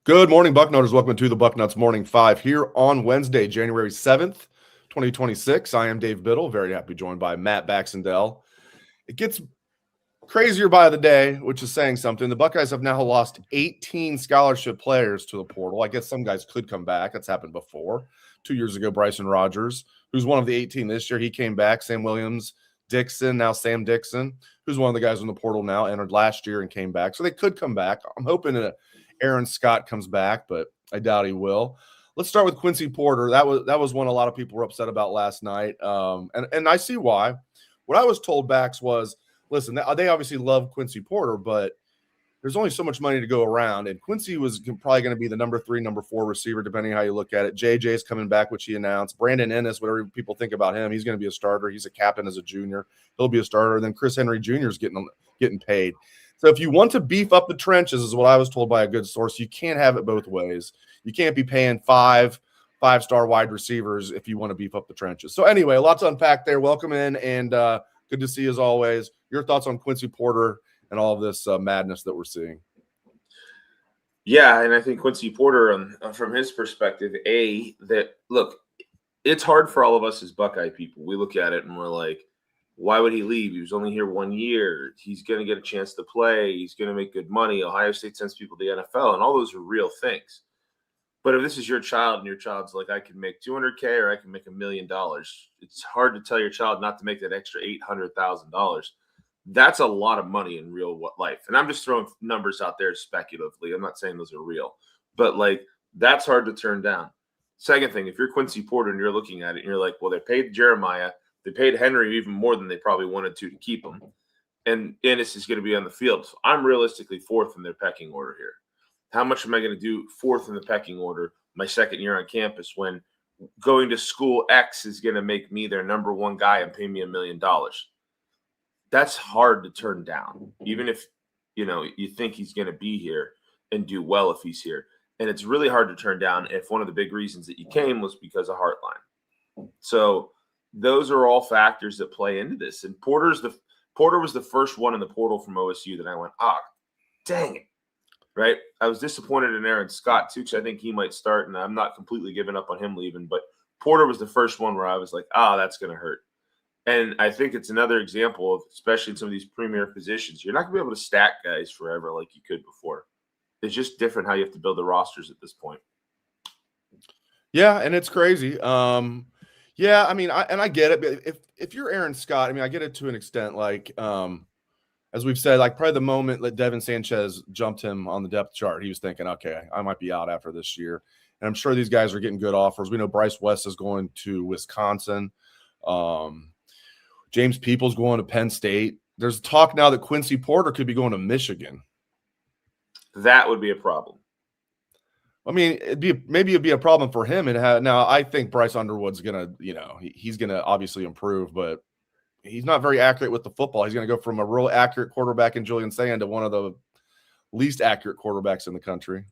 Good morning, Bucknutters. Welcome to the Bucknuts Morning 5 here on Wednesday, January 7th, 2026. I am Dave Biddle, very happy joined by Matt Baxendell. It gets crazier by the day, which is saying something. The Buckeyes have now lost 18 scholarship players to the portal. I guess some guys could come back. That's happened before. 2 years ago, Bryson Rogers, who's one of the 18 this year, he came back. Sam Williams, Dixon, now Sam Dixon, who's one of the guys in the portal now, entered last year and came back. So they could come back. I'm hoping Aaron Scott comes back, but I doubt he will. Let's start with Quincy Porter. That was one a lot of people were upset about last night, and I see why. What I was told, Bax, was, listen, they obviously love Quincy Porter, but there's only so much money to go around, and Quincy was probably going to be the number 3, number 4 receiver, depending on how you look at it. JJ's coming back, which he announced. Brandon Ennis, whatever people think about him, he's going to be a starter. He's a captain as a junior. He'll be a starter. And then Chris Henry Jr. is getting paid. So if you want to beef up the trenches, is what I was told by a good source, you can't have it both ways. You can't be paying five-star wide receivers if you want to beef up the trenches. So anyway, a lot to unpack there. Welcome in, and good to see you as always. Your thoughts on Quincy Porter and all of this madness that we're seeing? Yeah, and I think Quincy Porter, from his perspective, look, it's hard for all of us as Buckeye people. We look at it and we're like, why would he leave? He was only here 1 year. He's going to get a chance to play. He's going to make good money. Ohio State sends people to the NFL, and all those are real things. But if this is your child and your child's like, I can make $200K or I can make $1 million, it's hard to tell your child not to make that extra $800,000. That's a lot of money in real life. And I'm just throwing numbers out there speculatively. I'm not saying those are real. But, that's hard to turn down. Second thing, if you're Quincy Porter and you're looking at it and you're like, well, they paid Jeremiah. They paid Henry even more than they probably wanted to keep him. And Ennis is going to be on the field. So I'm realistically 4th in their pecking order here. How much am I going to do 4th in the pecking order my second year on campus when going to school X is going to make me their number 1 guy and pay me $1 million? That's hard to turn down, even if, you think he's going to be here and do well if he's here. And it's really hard to turn down if one of the big reasons that you came was because of Heartline. So those are all factors that play into this. And Porter was the first one in the portal from OSU that I went, dang it, right? I was disappointed in Aaron Scott, too, because I think he might start, and I'm not completely giving up on him leaving. But Porter was the first one where I was like, that's going to hurt. And I think it's another example of, especially in some of these premier positions, you're not going to be able to stack guys forever like you could before. It's just different how you have to build the rosters at this point. Yeah, and it's crazy. Yeah, I mean, I get it. But if you're Aaron Scott, I mean, I get it to an extent. As we've said, probably the moment that Devin Sanchez jumped him on the depth chart, he was thinking, okay, I might be out after this year. And I'm sure these guys are getting good offers. We know Bryce West is going to Wisconsin. James Peoples going to Penn State. There's talk now that Quincy Porter could be going to Michigan. That would be a problem. I mean, maybe it'd be a problem for him. Now, I think Bryce Underwood's gonna, he's gonna obviously improve, but he's not very accurate with the football. He's gonna go from a real accurate quarterback in Julian Sand to one of the least accurate quarterbacks in the country.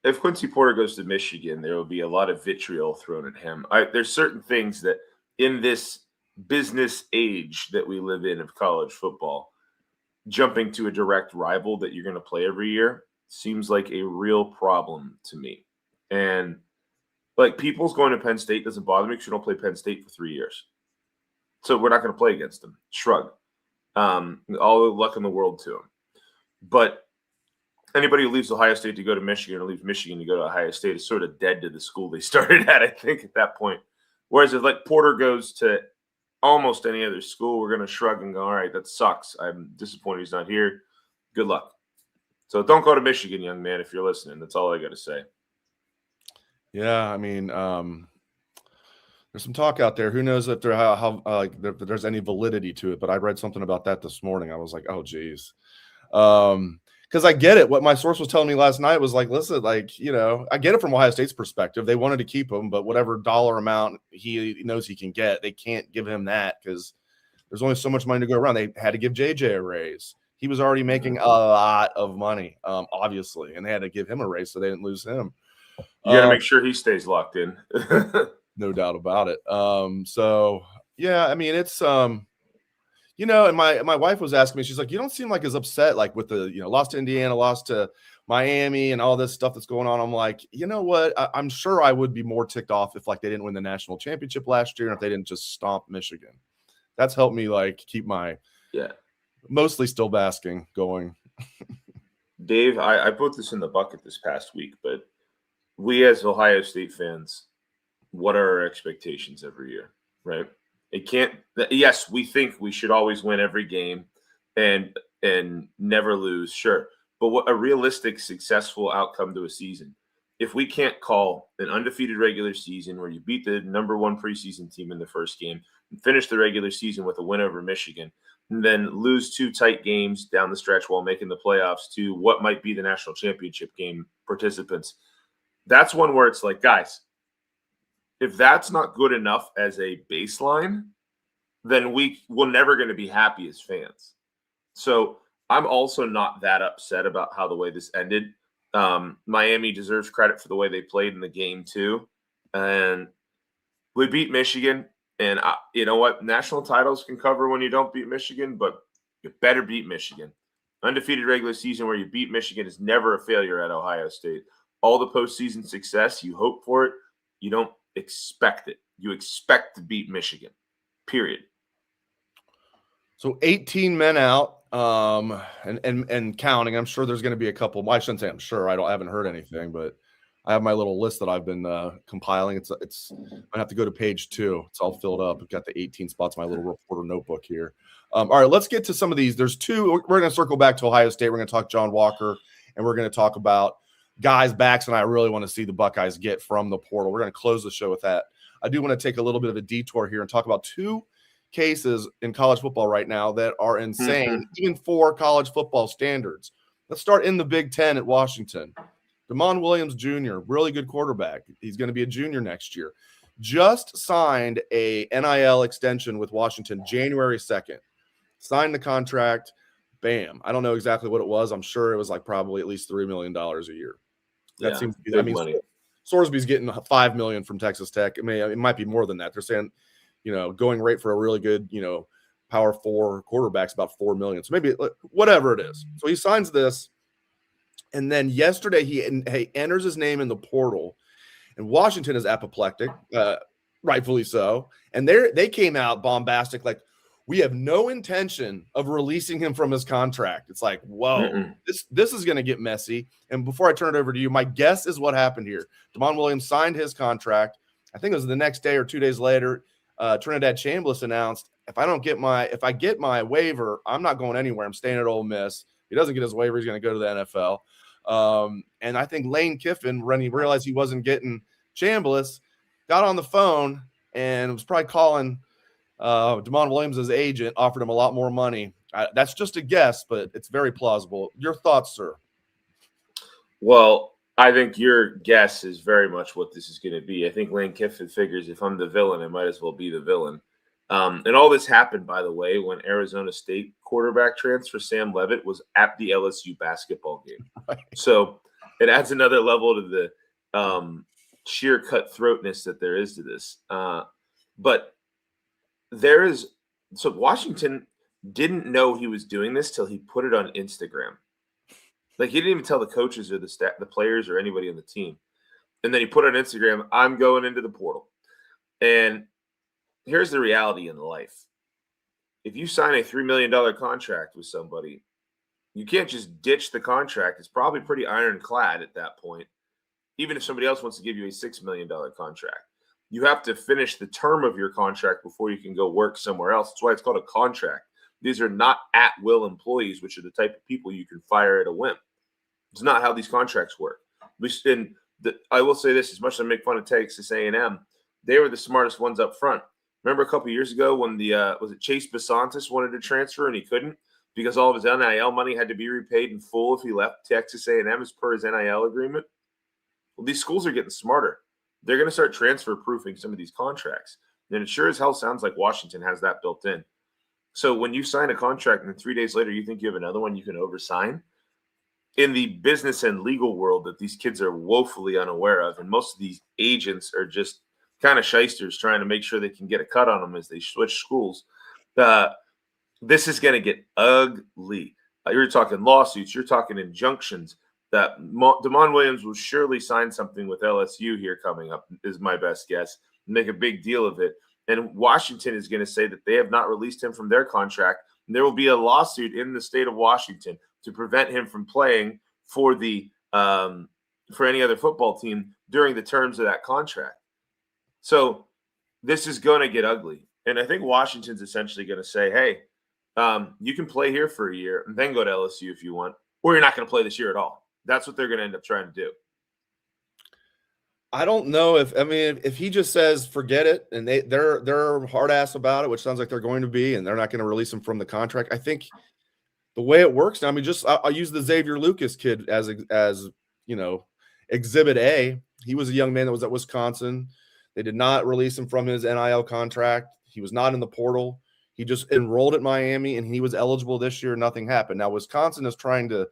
If Quincy Porter goes to Michigan, there will be a lot of vitriol thrown at him. There's certain things that in this business age that we live in of college football, jumping to a direct rival that you're going to play every year seems like a real problem to me. And Peoples going to Penn State doesn't bother me because you don't play Penn State for 3 years. So we're not going to play against them. Shrug. All the luck in the world to him. But anybody who leaves Ohio State to go to Michigan or leaves Michigan to go to Ohio State is sort of dead to the school they started at, I think, at that point. Whereas if Porter goes to almost any other school, we're going to shrug and go, all right, that sucks. I'm disappointed he's not here. Good luck. So don't go to Michigan, young man, if you're listening. That's all I got to say. Yeah, I mean, there's some talk out there. Who knows if there's any validity to it? But I read something about that this morning. I was like, oh, geez. Because I get it. What my source was telling me last night was listen, I get it from Ohio State's perspective. They wanted to keep him, but whatever dollar amount he knows he can get, they can't give him that because there's only so much money to go around. They had to give JJ a raise. He was already making a lot of money, obviously, and they had to give him a raise so they didn't lose him. You got to make sure he stays locked in. No doubt about it. So, yeah, I mean, it's and my wife was asking me, she's like, you don't seem like as upset with the, lost to Indiana, lost to Miami and all this stuff that's going on, I'm like, you know what? I'm sure I would be more ticked off if like they didn't win the national championship last year and if they didn't just stomp Michigan. That's helped me like keep my mostly still basking going. Dave, I put this in the bucket this past week, but we as Ohio State fans, what are our expectations every year, right? It can't. Yes, we think we should always win every game and never lose, sure. But what a realistic, successful outcome to a season? If we can't call an undefeated regular season where you beat the number one preseason team in the first game and finish the regular season with a win over Michigan, and then lose 2 tight games down the stretch while making the playoffs to what might be the national championship game participants, that's one where it's like, guys, if that's not good enough as a baseline, then we're never going to be happy as fans. So I'm also not that upset about how the way this ended. Miami deserves credit for the way they played in the game too. And we beat Michigan. And you know what? National titles can cover when you don't beat Michigan, but you better beat Michigan. Undefeated regular season where you beat Michigan is never a failure at Ohio State. All the postseason success, you hope for it. You don't expect it. You expect to beat Michigan, period. So 18 men out and counting. I'm sure there's going to be a couple. Well, I shouldn't say I'm sure. I haven't heard anything, but I have my little list that I've been compiling. I have to go to page 2. It's all filled up. I've got the 18 spots in my little reporter notebook here. All right, let's get to some of these. There's 2. We're going to circle back to Ohio State. We're going to talk John Walker, and we're going to talk about guys backs, and I really want to see the Buckeyes get from the portal. We're going to close the show with that. I do want to take a little bit of a detour here and talk about 2 cases in college football right now that are insane, even for college football standards. Let's start in the Big Ten at Washington. Damon Williams Jr., really good quarterback. He's going to be a junior next year. Just signed a NIL extension with Washington January 2nd. Signed the contract. Bam. I don't know exactly what it was. I'm sure it was like probably at least $3 million a year. That seems to be, I mean, money. Sorsby's getting $5 million from Texas Tech. I mean, it might be more than that. They're saying, going rate for a really good, Power 4 quarterback's about $4 million. So maybe whatever it is. So he signs this. And then yesterday he enters his name in the portal, and Washington is apoplectic, rightfully so. And they came out bombastic, like, we have no intention of releasing him from his contract. It's like, whoa, this is going to get messy. And before I turn it over to you, my guess is what happened here. Damon Williams signed his contract. I think it was the next day or 2 days later. Trinidad Chambliss announced, if I get my waiver, I'm not going anywhere. I'm staying at Ole Miss. If he doesn't get his waiver, he's going to go to the NFL. And I think Lane Kiffin, when he realized he wasn't getting Chambliss, got on the phone and was probably calling Damon Williams' agent, offered him a lot more money. That's just a guess, but it's very plausible. Your thoughts, sir? Well, I think your guess is very much what this is going to be. I think Lane Kiffin figures if I'm the villain, I might as well be the villain. And all this happened, by the way, when Arizona State quarterback transfer Sam Leavitt was at the LSU basketball game. Right. So it adds another level to the sheer cutthroatness that there is to this. But so Washington didn't know he was doing this till he put it on Instagram. Like, he didn't even tell the coaches or the players or anybody on the team. And then he put on Instagram, I'm going into the portal. And here's the reality in life. If you sign a $3 million contract with somebody, you can't just ditch the contract. It's probably pretty ironclad at that point, even if somebody else wants to give you a $6 million contract. You have to finish the term of your contract before you can go work somewhere else. That's why it's called a contract. These are not at-will employees, which are the type of people you can fire at a whim. It's not how these contracts work. I will say this, as much as I make fun of Texas A&M, they were the smartest ones up front. Remember a couple of years ago when was it Chase Besantis wanted to transfer and he couldn't because all of his NIL money had to be repaid in full if he left Texas A&M as per his NIL agreement? Well, these schools are getting smarter. They're going to start transfer proofing some of these contracts. And it sure as hell sounds like Washington has that built in. So when you sign a contract and 3 days later you think you have another one you can oversign, in the business and legal world that these kids are woefully unaware of, and most of these agents are just kind of shysters trying to make sure they can get a cut on them as they switch schools, this is going to get ugly. You're talking lawsuits. You're talking injunctions. that Damon Williams will surely sign something with LSU here coming up, is my best guess, make a big deal of it. And Washington is going to say that they have not released him from their contract. And there will be a lawsuit in the state of Washington to prevent him from playing for the for any other football team during the terms of that contract. So this is going to get ugly. And I think Washington's essentially going to say, hey, you can play here for a year and then go to LSU if you want, or you're not going to play this year at all. That's what they're going to end up trying to do. I don't know if he just says forget it and they're hard ass about it, which sounds like they're going to be, and they're not going to release him from the contract. I think the way it works now, I'll use the Xavier Lucas kid as Exhibit A. He was a young man that was at Wisconsin. They did not release him from his NIL contract. He was not in the portal. He just enrolled at Miami, and he was eligible this year. Nothing happened. Now, Wisconsin is trying to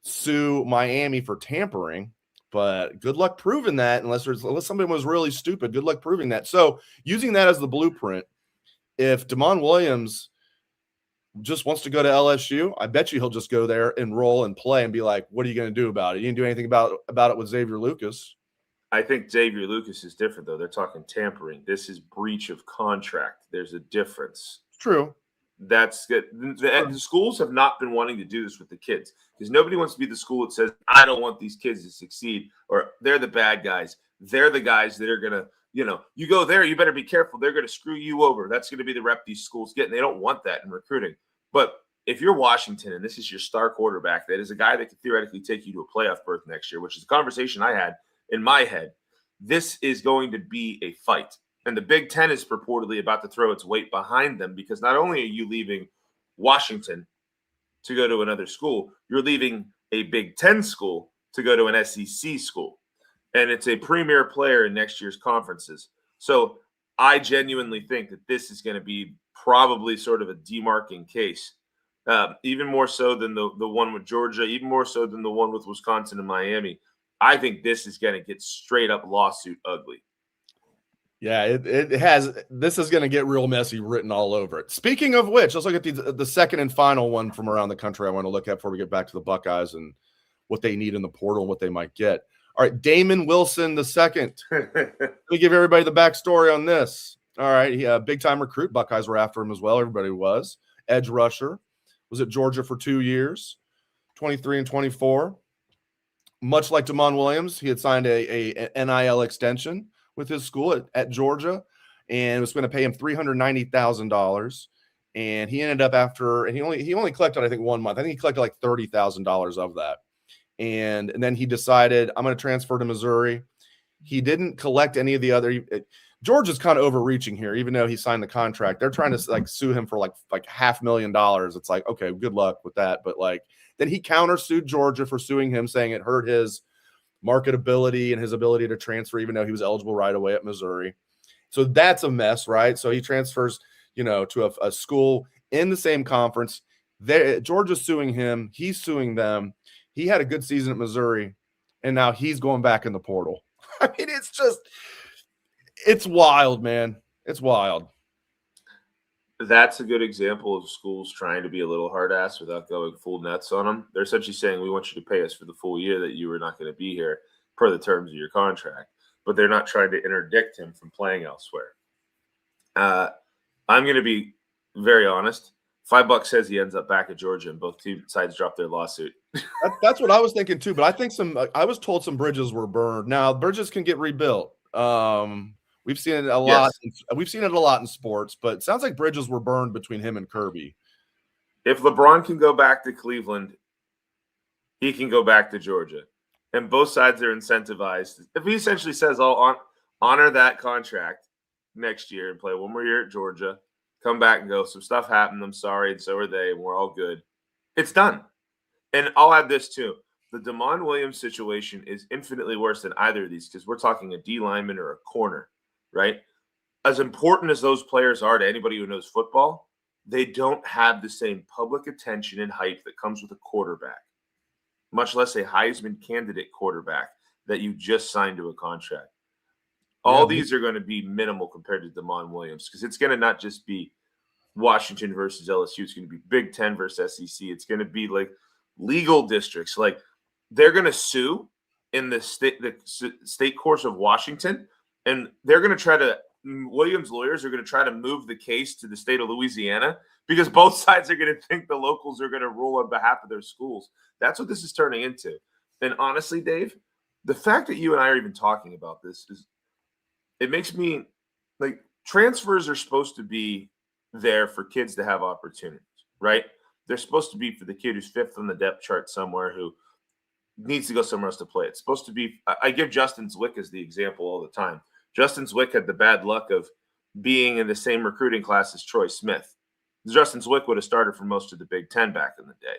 sue Miami for tampering, but good luck proving that unless somebody was really stupid. Good luck proving that. So using that as the blueprint, if Damon Williams just wants to go to LSU, I bet you he'll just go there, enroll, and play and be like, what are you going to do about it? You didn't do anything about it with Xavier Lucas. I think Xavier Lucas is different, though. They're talking tampering. This is breach of contract. There's a difference. It's true. That's good. The schools have not been wanting to do this with the kids because nobody wants to be the school that says, I don't want these kids to succeed, or they're the bad guys. They're the guys that are going to, you go there, you better be careful. They're going to screw you over. That's going to be the rep these schools get. And they don't want that in recruiting. But if you're Washington and this is your star quarterback, that is a guy that could theoretically take you to a playoff berth next year, which is a conversation I had in my head, this is going to be a fight. And the Big Ten is purportedly about to throw its weight behind them because not only are you leaving Washington to go to another school, you're leaving a Big Ten school to go to an SEC school. And it's a premier player in next year's conferences. So I genuinely think that this is going to be probably sort of a demarking case, even more so than the one with Georgia, even more so than the one with Wisconsin and Miami. I think this is going to get straight up lawsuit ugly. Yeah, it has. This is going to get real messy written all over it. Speaking of which, let's look at the second and final one from around the country I want to look at before we get back to the Buckeyes and what they need in the portal and what they might get. All right, Damon Wilson the second. Let me give everybody the backstory on this. All right, he big-time recruit. Buckeyes were after him as well. Everybody was. Edge rusher. Was at Georgia for 2 years, 23 and 24. Much like Damon Williams, he had signed a NIL extension with his school at Georgia, and was going to pay him $390,000. And he ended up he only collected, I think, 1 month. I think he collected like $30,000 of that. And then he decided, I'm going to transfer to Missouri. He didn't collect any of the other. Georgia's kind of overreaching here, even though he signed the contract. They're trying to sue him for like $500,000. It's like, okay, good luck with that. But then he countersued Georgia for suing him, saying it hurt his marketability and his ability to transfer, even though he was eligible right away at Missouri. So that's a mess, right? So he transfers, to a school in the same conference. Georgia's suing him. He's suing them. He had a good season at Missouri, and now he's going back in the portal. I mean, it's wild, man. It's wild. That's a good example of schools trying to be a little hard ass without going full nuts on them. They're essentially saying, we want you to pay us for the full year that you were not going to be here per the terms of your contract, but they're not trying to interdict him from playing elsewhere. I'm going to be very honest. $5 says he ends up back at Georgia and both sides drop their lawsuit. That's what I was thinking too, but I think I was told some bridges were burned. Now bridges can get rebuilt. We've seen it a lot. Yes. We've seen it a lot in sports, but it sounds like bridges were burned between him and Kirby. If LeBron can go back to Cleveland, he can go back to Georgia. And both sides are incentivized. If he essentially says, I'll honor that contract next year and play one more year at Georgia, come back and go, some stuff happened, I'm sorry, and so are they, and we're all good. It's done. And I'll add this too. The Damon Williams situation is infinitely worse than either of these because we're talking a D lineman or a corner. Right? As important as those players are to anybody who knows football, they don't have the same public attention and hype that comes with a quarterback, much less a Heisman candidate quarterback that you just signed to a contract. All these are going to be minimal compared to Damon Williams because it's going to not just be Washington versus LSU. It's going to be Big Ten versus SEC. It's going to be like legal districts. Like they're going to sue in the state courts of Washington, and they're going to try to Williams lawyers are going to try to move the case to the state of Louisiana because both sides are going to think the locals are going to rule on behalf of their schools. That's what this is turning into. And honestly, Dave, the fact that you and I are even talking about this it makes me like transfers are supposed to be there for kids to have opportunities, right? They're supposed to be for the kid who's fifth on the depth chart somewhere who needs to go somewhere else to play. It's supposed to be, I give Justin Zwick as the example all the time. Justin Zwick had the bad luck of being in the same recruiting class as Troy Smith. Justin Zwick would have started for most of the Big Ten back in the day.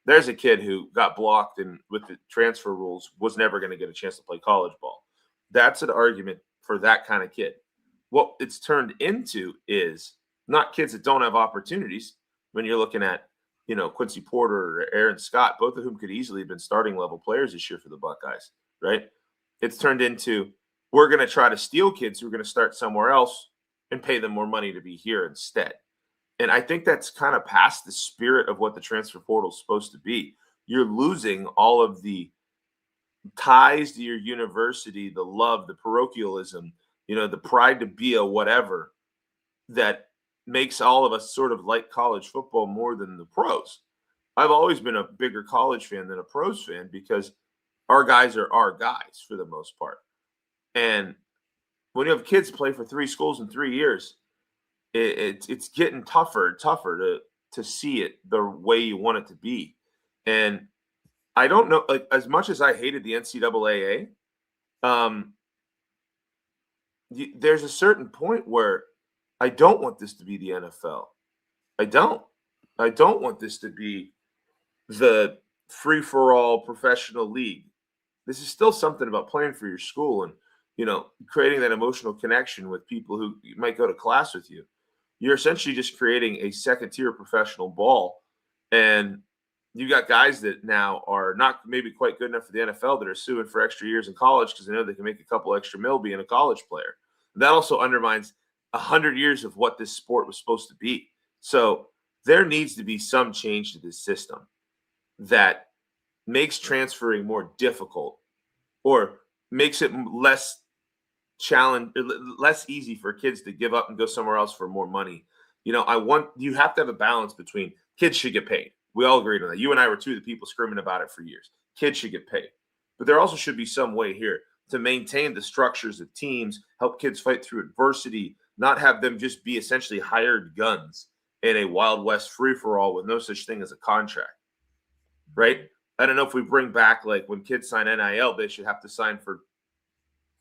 There's a kid who got blocked and with the transfer rules was never going to get a chance to play college ball. That's an argument for that kind of kid. What it's turned into is not kids that don't have opportunities. When you're looking at, Quincy Porter or Aaron Scott, both of whom could easily have been starting level players this year for the Buckeyes, right? It's turned into we're going to try to steal kids who are going to start somewhere else and pay them more money to be here instead. And I think that's kind of past the spirit of what the transfer portal is supposed to be. You're losing all of the ties to your university, the love, the parochialism, the pride to be a whatever that makes all of us sort of like college football more than the pros. I've always been a bigger college fan than a pros fan because our guys are our guys for the most part. And when you have kids play for 3 schools in 3 years, it's getting tougher to see it the way you want it to be. And I don't know, like as much as I hated the NCAA, there's a certain point where I don't want this to be the NFL. I don't want this to be the free-for-all professional league. This is still something about playing for your school and, creating that emotional connection with people who might go to class with you. You're essentially just creating a second-tier professional ball. And you got guys that now are not maybe quite good enough for the NFL that are suing for extra years in college because they know they can make a couple extra mil being a college player. That also undermines 100 years of what this sport was supposed to be. So there needs to be some change to this system that makes transferring more difficult or makes it less easy for kids to give up and go somewhere else for more money. You have to have a balance between kids should get paid. We all agreed on that. You and I were two of the people screaming about it for years. Kids should get paid. But there also should be some way here to maintain the structures of teams, help kids fight through adversity, not have them just be essentially hired guns in a Wild West free-for-all with no such thing as a contract, right? I don't know if we bring back, like when kids sign NIL, they should have to sign for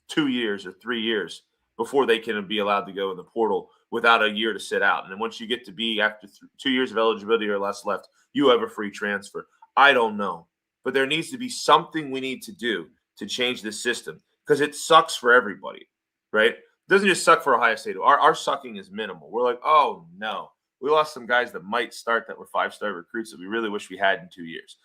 2 years or 3 years before they can be allowed to go in the portal without a year to sit out. And then once you get to be after 2 years of eligibility or less left, you have a free transfer. I don't know. But there needs to be something we need to do to change this system because it sucks for everybody, right? It doesn't just suck for Ohio State. Our sucking is minimal. We're like, oh, no. We lost some guys that might start that were 5-star recruits that we really wish we had in 2 years.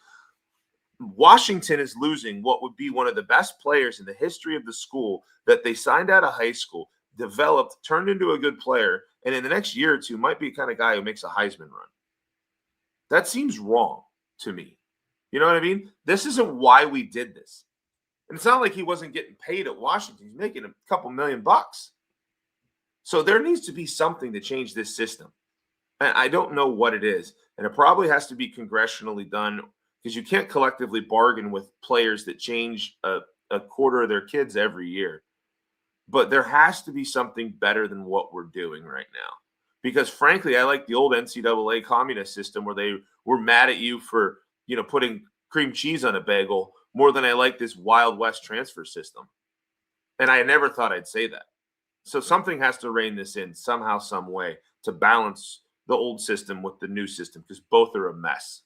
Washington is losing what would be one of the best players in the history of the school that they signed out of high school, developed, turned into a good player, and in the next year or two might be the kind of guy who makes a Heisman run. That seems wrong to me. You know what I mean? This isn't why we did this. And it's not like he wasn't getting paid at Washington. He's making a couple $1 million. So there needs to be something to change this system. And I don't know what it is. And it probably has to be congressionally done because you can't collectively bargain with players that change a quarter of their kids every year. But there has to be something better than what we're doing right now. Because frankly, I like the old NCAA communist system where they were mad at you for, putting cream cheese on a bagel more than I like this Wild West transfer system. And I never thought I'd say that. So something has to rein this in somehow, some way to balance the old system with the new system because both are a mess.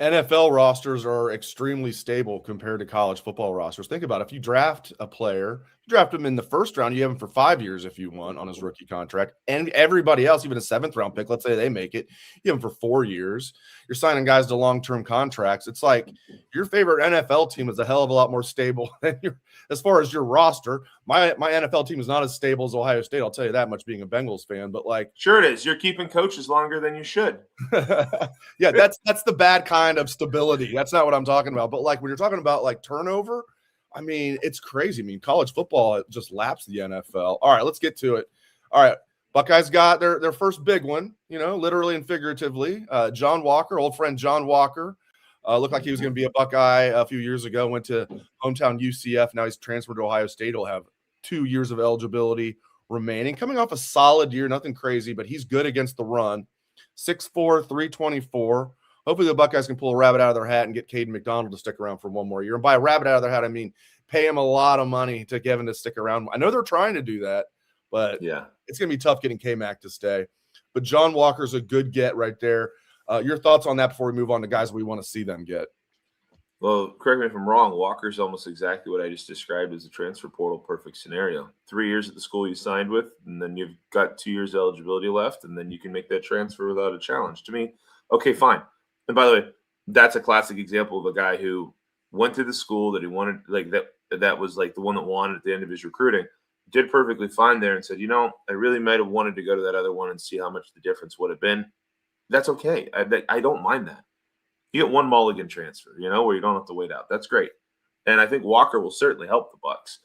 NFL rosters are extremely stable compared to college football rosters. Think about it. If you draft a player, you draft him in the first round, you have him for 5 years if you want on his rookie contract. And everybody else, even a 7th round pick, let's say they make it, you have him for 4 years. You're signing guys to long-term contracts. It's like your favorite NFL team is a hell of a lot more stable than as far as your roster. My NFL team is not as stable as Ohio State. I'll tell you that much being a Bengals fan, but like. Sure it is. You're keeping coaches longer than you should. Yeah, that's the bad kind kind of stability. That's not what I'm talking about. But like when you're talking about like turnover, I mean, it's crazy. I mean, college football just laps the NFL. All right, let's get to it. All right, Buckeyes got their first big one, literally and figuratively. John Walker, old friend John Walker, looked like he was going to be a Buckeye a few years ago, went to hometown UCF. Now he's transferred to Ohio State. He'll have 2 years of eligibility remaining. Coming off a solid year, nothing crazy, but he's good against the run. 6'4", 324. Hopefully the Buckeyes can pull a rabbit out of their hat and get Caden McDonald to stick around for one more year. And by a rabbit out of their hat, I mean pay him a lot of money to get him to stick around. I know they're trying to do that, but yeah, it's going to be tough getting K-Mac to stay. But John Walker's a good get right there. Your thoughts on that before we move on to guys we want to see them get? Well, correct me if I'm wrong. Walker's almost exactly what I just described as a transfer portal perfect scenario. 3 years at the school you signed with, and then you've got 2 years eligibility left, and then you can make that transfer without a challenge. To me, okay, fine. And by the way, that's a classic example of a guy who went to the school that he wanted, like that was like the one that wanted at the end of his recruiting, did perfectly fine there and said, I really might have wanted to go to that other one and see how much the difference would have been. That's okay. I don't mind that. You get one mulligan transfer, where you don't have to wait out. That's great. And I think Walker will certainly help the Bucks.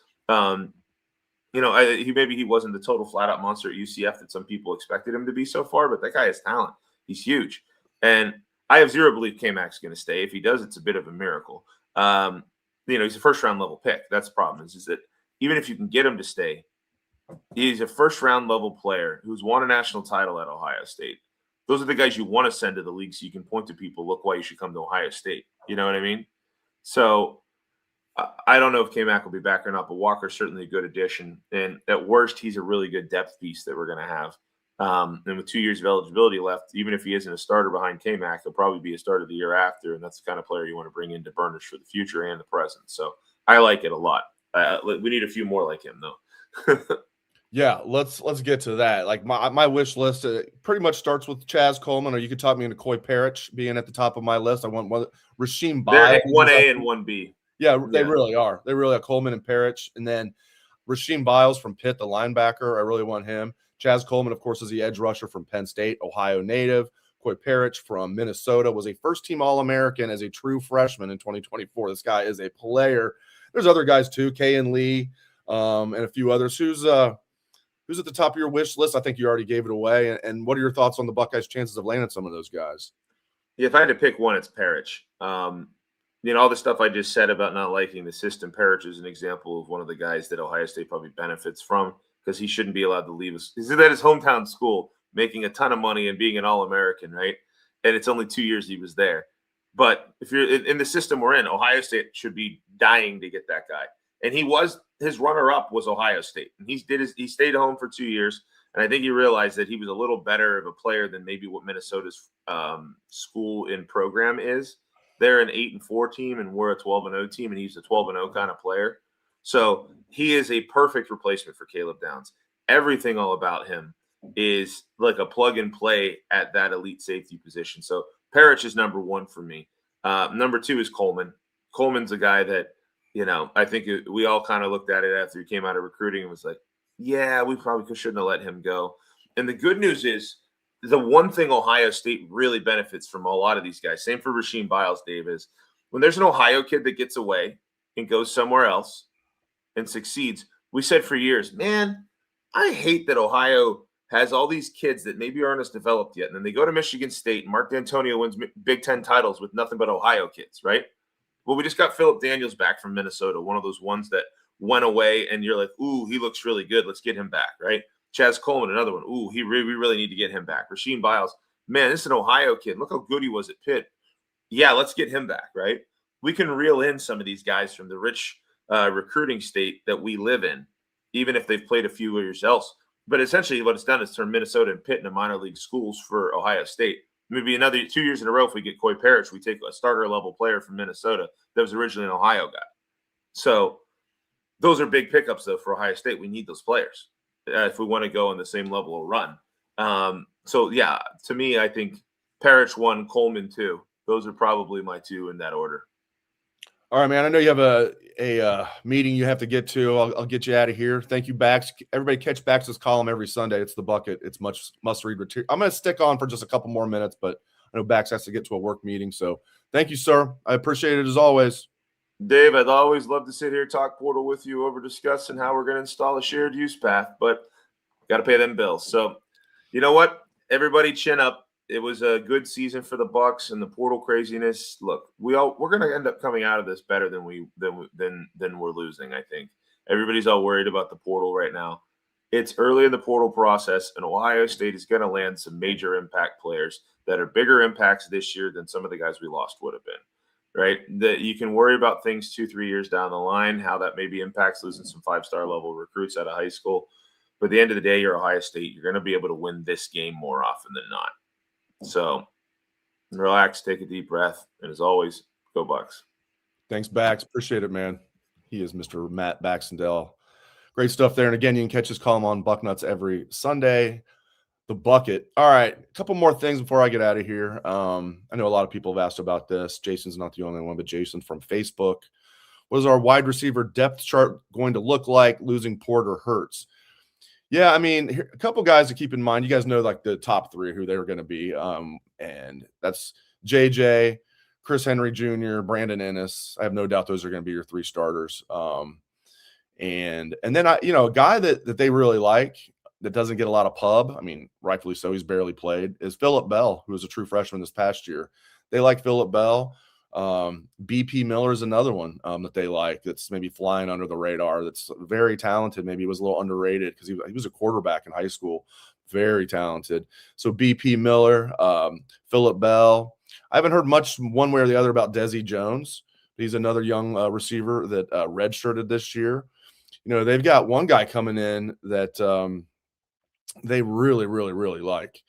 He wasn't the total flat-out monster at UCF that some people expected him to be so far, but that guy has talent. He's huge. And I have zero belief K-Mac's going to stay. If he does, it's a bit of a miracle. He's a first-round level pick. That's the problem is that even if you can get him to stay, he's a first-round level player who's won a national title at Ohio State. Those are the guys you want to send to the league so you can point to people, look why you should come to Ohio State. You know what I mean? So I don't know if K-Mac will be back or not, but Walker's certainly a good addition. And at worst, he's a really good depth piece that we're going to have. And with 2 years of eligibility left, even if he isn't a starter behind K-Mac, he'll probably be a starter the year after. And that's the kind of player you want to bring into burners for the future and the present. So I like it a lot. We need a few more like him, though. Yeah, let's get to that. Like my wish list pretty much starts with Chaz Coleman, or you could talk me into Coy Parrish being at the top of my list. I want Rasheem Biles. They're 1A and 1B. Yeah, they really are. They really are. Coleman and Parrish. And then Rasheem Biles from Pitt, the linebacker. I really want him. Chaz Coleman, of course, is the edge rusher from Penn State, Ohio native. Coy Parrish from Minnesota was a first-team All-American as a true freshman in 2024. This guy is a player. There's other guys too, Kayan Lee, and a few others. Who's at the top of your wish list? I think you already gave it away. And what are your thoughts on the Buckeyes' chances of landing some of those guys? Yeah, if I had to pick one, it's Parrish. All the stuff I just said about not liking the system, Parrish is an example of one of the guys that Ohio State probably benefits from because he shouldn't be allowed to leave us. He's at his hometown school making a ton of money and being an All-American, right? And it's only 2 years he was there. But if you're in the system we're in, Ohio State should be dying to get that guy. And his runner-up was Ohio State. And he stayed home for 2 years. And I think he realized that he was a little better of a player than maybe what Minnesota's school and program is. They're an 8-4 team, and we're a 12-0 team, and he's a 12-0 kind of player. So he is a perfect replacement for Caleb Downs. Everything all about him is like a plug-and-play at that elite safety position. So Parrish is number one for me. Number two is Coleman. Coleman's a guy that, I think we all kind of looked at it after he came out of recruiting and was like, yeah, we probably shouldn't have let him go. And the good news is the one thing Ohio State really benefits from a lot of these guys, same for Rasheem Biles, Dave, is when there's an Ohio kid that gets away and goes somewhere else and succeeds, we said for years, man, I hate that Ohio has all these kids that maybe aren't as developed yet. And then they go to Michigan State, and Mark D'Antonio wins Big Ten titles with nothing but Ohio kids, right? Well, we just got Phillip Daniels back from Minnesota, one of those ones that went away, and you're like, ooh, he looks really good. Let's get him back, right? Chaz Coleman, another one. Ooh, we really need to get him back. Rasheem Biles, man, this is an Ohio kid. Look how good he was at Pitt. Yeah, let's get him back, right? We can reel in some of these guys from the rich recruiting state that we live in, even if they've played a few years else. But essentially what it's done is turn Minnesota and Pitt into minor league schools for Ohio State. Maybe another 2 years in a row, if we get Coy Parrish, we take a starter-level player from Minnesota that was originally an Ohio guy. So those are big pickups, though, for Ohio State. We need those players if we want to go on the same level of run. Yeah, to me, I think Parrish 1, Coleman 2. Those are probably my two in that order. All right, man. I know you have a meeting you have to get to. I'll get you out of here. Thank you, Bax. Everybody catch Bax's column every Sunday. It's the bucket. It's must read. I'm going to stick on for just a couple more minutes, but I know Bax has to get to a work meeting. So thank you, sir. I appreciate it as always. Dave, I'd always love to sit here, talk portal with you over discussing how we're going to install a shared use path, but got to pay them bills. So you know what? Everybody chin up. It was a good season for the Bucks and the portal craziness. Look, we're going to end up coming out of this better than we're losing. I think everybody's all worried about the portal right now. It's early in the portal process, and Ohio State is going to land some major impact players that are bigger impacts this year than some of the guys we lost would have been. Right? That you can worry about things 2-3 years down the line, how that maybe impacts losing some 5-star level recruits out of high school. But at the end of the day, you're Ohio State. You're going to be able to win this game more often than not. So relax, take a deep breath, and as always, go Bucks. Thanks, Bax. Appreciate it, man. He is Mr. Matt Baxendell. Great stuff there. And again, you can catch his column on Bucknuts every Sunday. The bucket. All right, a couple more things before I get out of here. I know a lot of people have asked about this. Jason's not the only one, but Jason from Facebook. What is our wide receiver depth chart going to look like? Losing Porter hurts. Yeah, I mean, a couple guys to keep in mind. You guys know like the top three, who they were going to be. And that's JJ, Chris Henry Jr., Brandon Ennis. I have no doubt those are going to be your three starters. And then a guy that they really like, that doesn't get a lot of pub, I mean, rightfully so, he's barely played, is Phillip Bell, who was a true freshman this past year. They like Phillip Bell. BP Miller is another one that they like, that's maybe flying under the radar, that's very talented. Maybe he was a little underrated because he was a quarterback in high school. Very talented. So BP Miller, Phillip Bell. I haven't heard much one way or the other about Desi Jones. He's another young receiver that redshirted this year. They've got one guy coming in that they really, really, really like.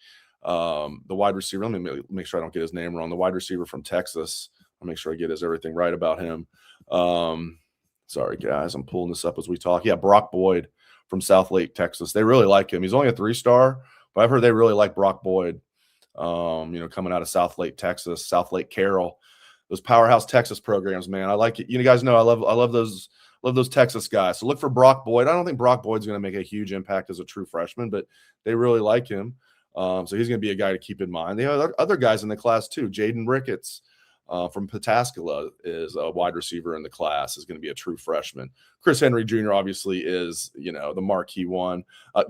The wide receiver. Let me make sure I don't get his name wrong. The wide receiver from Texas. I'll make sure I get everything right about him. Sorry, guys. I'm pulling this up as we talk. Yeah, Brock Boyd from South Lake, Texas. They really like him. He's only a 3-star, but I've heard they really like Brock Boyd, coming out of South Lake, Texas, South Lake Carroll. Those powerhouse Texas programs, man. I like it. You guys know I love those Texas guys. So look for Brock Boyd. I don't think Brock Boyd's going to make a huge impact as a true freshman, but they really like him. So he's going to be a guy to keep in mind. They have other guys in the class too. Jaden Ricketts from Pataskala is a wide receiver in the class, is going to be a true freshman. Chris Henry Jr. obviously is, the marquee one.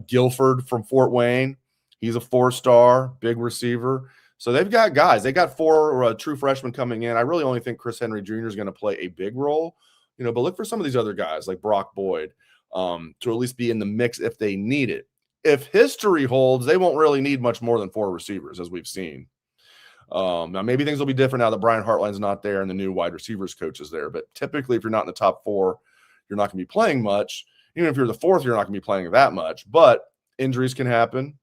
Guilford from Fort Wayne, he's a 4-star, big receiver. So they've got guys. They got 4 true freshmen coming in. I really only think Chris Henry Jr. is going to play a big role, but look for some of these other guys like Brock Boyd to at least be in the mix if they need it. If history holds, they won't really need much more than 4 receivers, as we've seen. Now, maybe things will be different now that Brian Hartline's not there and the new wide receivers coach is there. But typically, if you're not in the top 4, you're not going to be playing much. Even if you're the 4th, you're not going to be playing that much. But injuries can happen.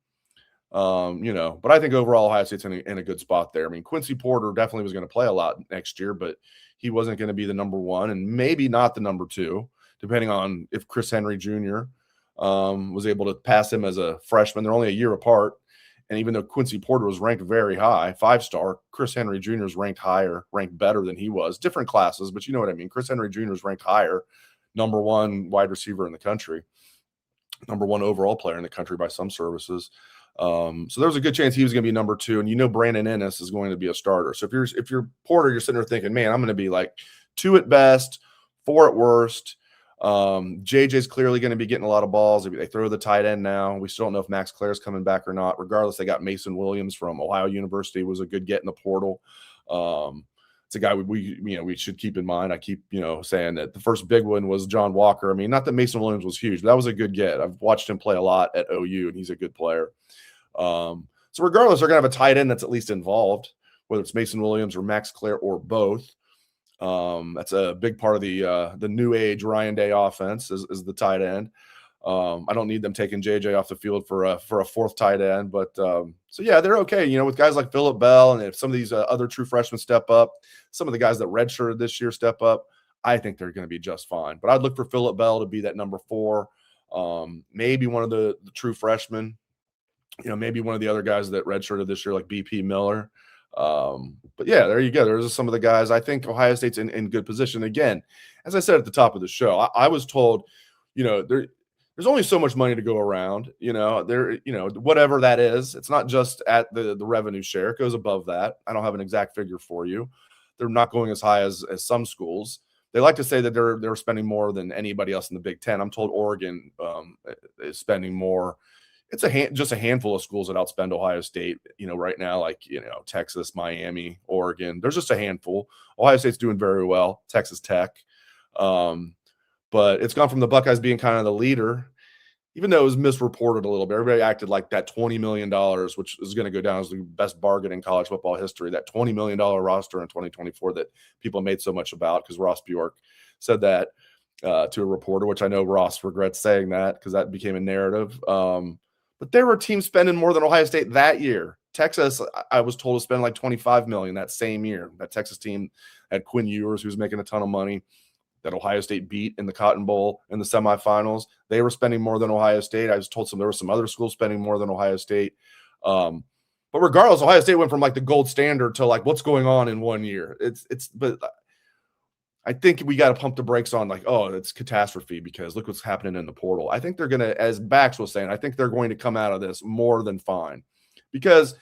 But I think overall Ohio State's in a good spot there. I mean, Quincy Porter definitely was going to play a lot next year, but he wasn't going to be the number 1 and maybe not the number 2, depending on if Chris Henry Jr. Was able to pass him as a freshman. They're only a year apart. And even though Quincy Porter was ranked very high, 5-star, Chris Henry Jr. is ranked higher, ranked better than he was. Different classes, but you know what I mean. Chris Henry Jr. is ranked higher, number 1 wide receiver in the country, number 1 overall player in the country by some services. So there was a good chance he was going to be number 2, and Brandon Ennis is going to be a starter. So if you're Porter, you're sitting there thinking, man, I'm going to be like 2 at best, 4 at worst. JJ's clearly going to be getting a lot of balls. They throw the tight end now. We still don't know if Max Clare's coming back or not. Regardless, they got Mason Williams from Ohio University, was a good get in the portal. It's a guy we should keep in mind. I keep saying that the first big one was John Walker. I mean, not that Mason Williams was huge, but that was a good get. I've watched him play a lot at OU, and he's a good player. So regardless, they're going to have a tight end that's at least involved, whether it's Mason Williams or Max Clare or both. That's a big part of the new age Ryan Day offense is the tight end. I don't need them taking JJ off the field for a 4th tight end, but so yeah, they're okay. With guys like Phillip Bell, and if some of these other true freshmen step up, some of the guys that redshirted this year step up, I think they're going to be just fine. But I'd look for Phillip Bell to be that number 4, maybe one of the true freshmen. Maybe one of the other guys that redshirted this year, like BP Miller. But yeah, there you go. There's some of the guys. I think Ohio State's in good position. Again, as I said at the top of the show, I was told, there's only so much money to go around, whatever that is. It's not just at the revenue share. It goes above that. I don't have an exact figure for you. They're not going as high as some schools. They like to say that they're spending more than anybody else in the Big Ten. I'm told Oregon is spending more. It's just a handful of schools that outspend Ohio State, right now, like, Texas, Miami, Oregon. There's just a handful. Ohio State's doing very well. Texas Tech. But it's gone from the Buckeyes being kind of the leader, even though it was misreported a little bit. Everybody acted like that $20 million, which is going to go down as the best bargain in college football history, that $20 million roster in 2024 that people made so much about, because Ross Bjork said that to a reporter, which I know Ross regrets saying that because that became a narrative. But there were teams spending more than Ohio State that year. Texas, I was told, to spend like $25 million that same year. That Texas team had Quinn Ewers, who was making a ton of money, that Ohio State beat in the Cotton Bowl in the semifinals. They were spending more than Ohio State. I was told there were some other schools spending more than Ohio State. But regardless, Ohio State went from like the gold standard to like what's going on in 1 year. But I think we got to pump the brakes on like, oh, it's catastrophe because look what's happening in the portal. I think they're going to, as Bax was saying, I think they're going to come out of this more than fine, because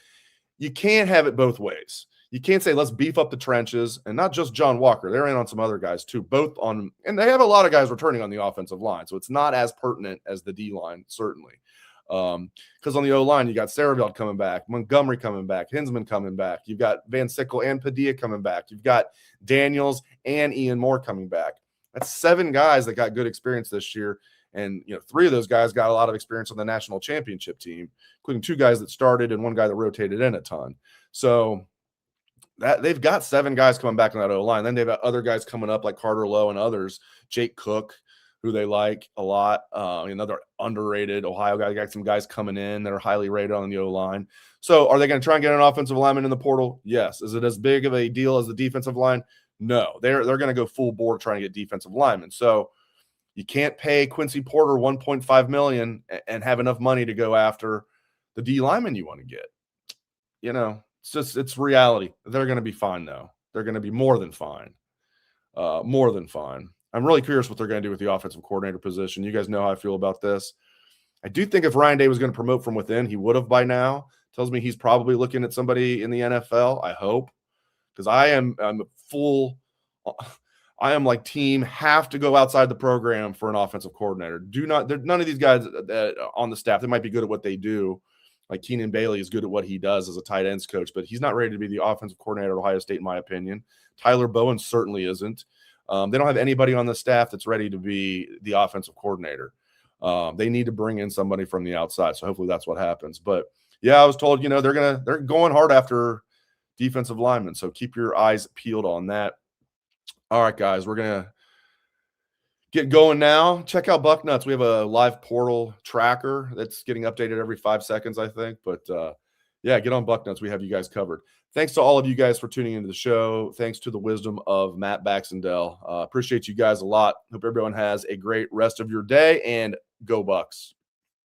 you can't have it both ways. You can't say, let's beef up the trenches, and not just John Walker. They're in on some other guys too, and they have a lot of guys returning on the offensive line. So it's not as pertinent as the D line, certainly. Because on the O-line, you got Sarabelt coming back, Montgomery coming back, Hinsman coming back. You've got Van Sickle and Padilla coming back. You've got Daniels and Ian Moore coming back. That's 7 guys that got good experience this year. And, 3 of those guys got a lot of experience on the national championship team, including 2 guys that started and 1 guy that rotated in a ton. So that they've got 7 guys coming back on that O-line. Then they've got other guys coming up like Carter Lowe and others, Jake Cook, who they like a lot. Another underrated Ohio guy. They got some guys coming in that are highly rated on the O-line. So are they going to try and get an offensive lineman in the portal? Yes. Is it as big of a deal as the defensive line? No. They're going to go full board trying to get defensive linemen. So you can't pay Quincy Porter $1.5 million and have enough money to go after the D lineman you want to get. It's reality. They're going to be fine, though. They're going to be more than fine. More than fine. I'm really curious what they're going to do with the offensive coordinator position. You guys know how I feel about this. I do think if Ryan Day was going to promote from within, he would have by now. Tells me he's probably looking at somebody in the NFL, I hope. Because I'm like team have to go outside the program for an offensive coordinator. None of these guys on the staff, they might be good at what they do. Like Keenan Bailey is good at what he does as a tight ends coach, but he's not ready to be the offensive coordinator at Ohio State, in my opinion. Tyler Bowen certainly isn't. They don't have anybody on the staff that's ready to be the offensive coordinator. They need to bring in somebody from the outside. So hopefully that's what happens. But yeah, I was told, they're going hard after defensive linemen. So keep your eyes peeled on that. All right, guys, we're going to get going now. Check out Bucknuts. We have a live portal tracker that's getting updated every 5 seconds, I think. But yeah, get on Bucknuts. We have you guys covered. Thanks to all of you guys for tuning into the show. Thanks to the wisdom of Matt Baxendell. Appreciate you guys a lot. Hope everyone has a great rest of your day, and go Bucks.